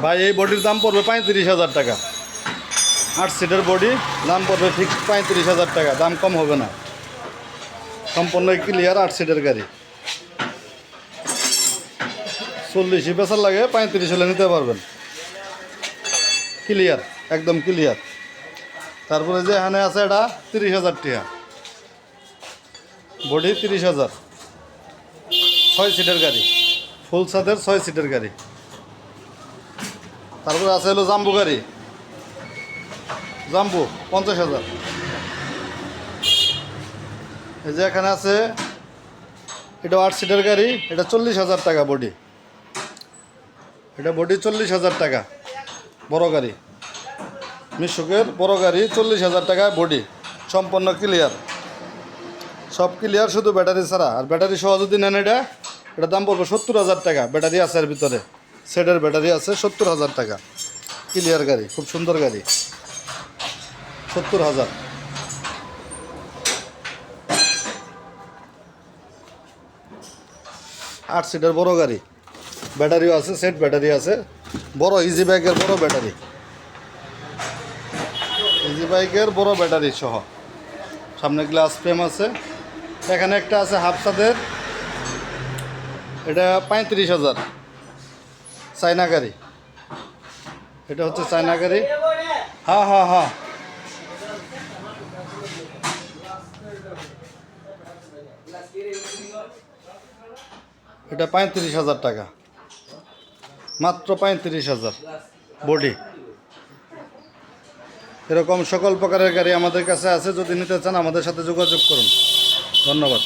ভাই এই বডির দাম পড়বে 35,000 টাকা। 8 সিটের বডি, দাম পড়বে ফিক্স 35,000 টাকা, দাম কম হবে না। সম্পূর্ণ ক্লিয়ার 8 সিটের গাড়ি। 40 পেছার লাগে, 35 হলে নিতে পারবেন। ক্লিয়ার, একদম ক্লিয়ার। তারপরে যে এখানে আছে এটা 30,000 টাকা বডি, 30,000। 6 সিটের গাড়ি, ফুল সাদের 6 সিটের গাড়ি। তারপরে আছে হলো জাম্বু গাড়ি, জাম্বু 50,000। এই যে এখানে আছে এটা 8 সিটের গাড়ি, এটা 40,000 টাকা বডি। এটা বডি 40,000 টাকা, বড় গাড়ি, মিশুকের বড় গাড়ি 40,000 টাকা বডি, সম্পূর্ণ ক্লিয়ার, সব ক্লিয়ার, শুধু ব্যাটারি ছাড়া। আর ব্যাটারি সহ যদি নেন এটা দাম পড়বে 70,000 টাকা। ব্যাটারি আছে এর ভিতরে, সেটের ব্যাটারি আছে, 70,000 টাকা। ক্লিয়ার গাড়ি, খুব সুন্দর গাড়ি, 70,000। 8 সিটের বড় গাড়ি, ব্যাটারিও আছে, সেট ব্যাটারি আছে, বড় ইজি বাইকের বড় ব্যাটারি, ইজি বাইকের বড় ব্যাটারি সহ। সামনে গ্লাস ফ্রেম আছে। এখানে একটা আছে হাফসাদের, এটা 35,000, চায়না গাড়ি। এটা হচ্ছে চায়না গাড়ি। হ্যাঁ হ্যাঁ হ্যাঁ, এটা 35,000 টাকা, মাত্র 35,000 বডি। এরকম সকল প্রকারের গাড়ি আমাদের কাছে আছে, যদি নিতে চান আমাদের সাথে যোগাযোগ করুন। ধন্যবাদ।